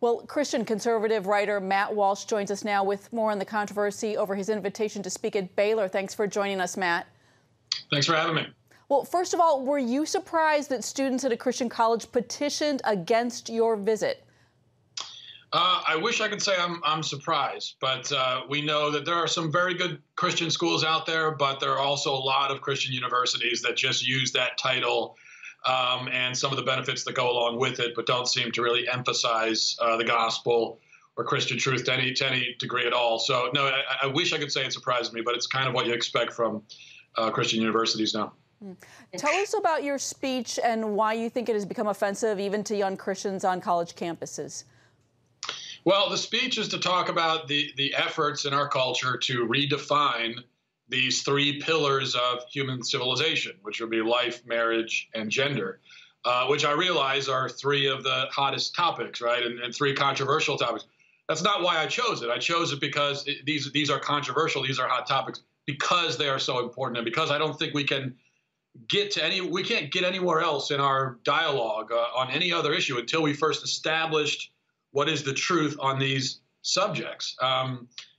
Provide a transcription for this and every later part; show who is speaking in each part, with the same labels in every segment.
Speaker 1: Well, Christian conservative writer Matt Walsh joins us now with more on the controversy over his invitation to speak at Baylor. Thanks for joining us, Matt.
Speaker 2: Thanks for having me.
Speaker 1: Well, first of all, were you surprised that students at a Christian college petitioned against your visit?
Speaker 2: I wish I could say I'm surprised, but we know that there are some very good Christian schools out there, but there are also a lot of Christian universities that just use that title and some of the benefits that go along with it, but don't seem to really emphasize the gospel or Christian truth to any degree at all. So, no, I wish I could say it surprised me, but it's kind of what you expect from Christian universities now.
Speaker 1: Tell us about your speech and why you think it has become offensive even to young Christians on college campuses.
Speaker 2: Well, the speech is to talk about the efforts in our culture to redefine these three pillars of human civilization, which would be life, marriage, and gender, which I realize are three of the hottest topics, right, and three controversial topics. That's not why I chose it. I chose it because these are controversial, these are hot topics, because they are so important, and because I don't think we can't get anywhere else in our dialogue on any other issue until we first established what is the truth on these subjects.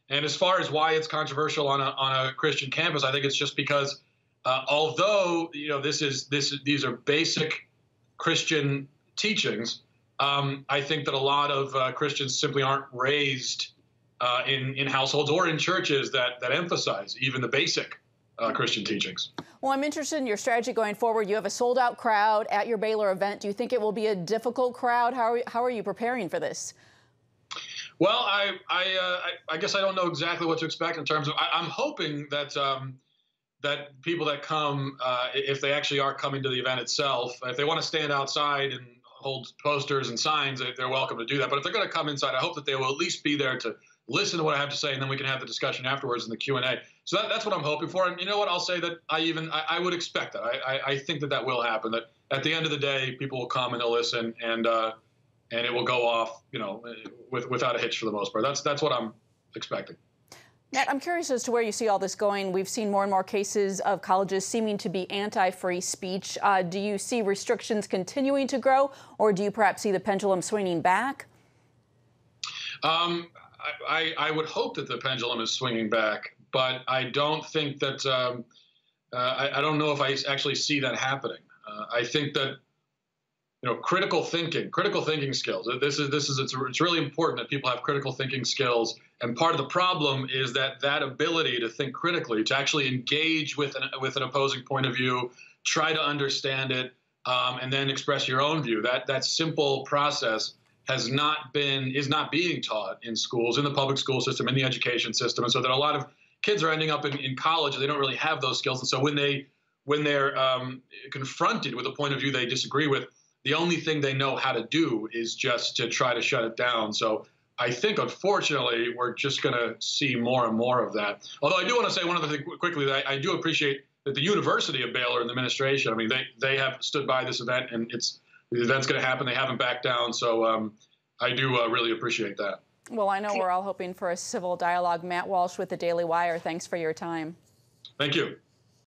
Speaker 2: And as far as why it's controversial on a Christian campus, I think it's just because although these are basic Christian teachings, I think that a lot of Christians simply aren't raised in households or in churches that emphasize even the basic Christian teachings.
Speaker 1: Well, I'm interested in your strategy going forward. You have a sold-out crowd at your Baylor event. Do you think it will be a difficult crowd? How are you preparing for this?
Speaker 2: Well, I guess I don't know exactly what to expect in terms of. I'm hoping that that people that come, if they actually are coming to the event itself, if they want to stand outside and hold posters and signs, they're welcome to do that. But if they're going to come inside, I hope that they will at least be there to listen to what I have to say, and then we can have the discussion afterwards in the Q&A. So that's what I'm hoping for. And you know what? I'll say that I would expect that. I think that will happen. That at the end of the day, people will come and they'll listen, and it will go off, without a hitch for the most part. That's what I'm expecting.
Speaker 1: Matt, I'm curious as to where you see all this going. We've seen more and more cases of colleges seeming to be anti-free speech. Do you see restrictions continuing to grow, or do you perhaps see the pendulum swinging back?
Speaker 2: I would hope that the pendulum is swinging back, but I don't think that I don't know if I actually see that happening. I think that critical thinking skills. It's really important that people have critical thinking skills, and part of the problem is that ability to think critically, to actually engage with an opposing point of view, try to understand it, and then express your own view. That simple process is not being taught in schools, in the public school system, in the education system, and so that a lot of kids are ending up in college and they don't really have those skills. And so when they're confronted with a point of view they disagree with, the only thing they know how to do is just to try to shut it down. So I think, unfortunately, we're just going to see more and more of that. Although I do want to say one other thing quickly, that I do appreciate that the University of Baylor and the administration, I mean, they have stood by this event, and the event's going to happen. They haven't backed down. So I do really appreciate that.
Speaker 1: Well, I know we're all hoping for a civil dialogue. Matt Walsh with the Daily Wire, thanks for your time.
Speaker 2: Thank you.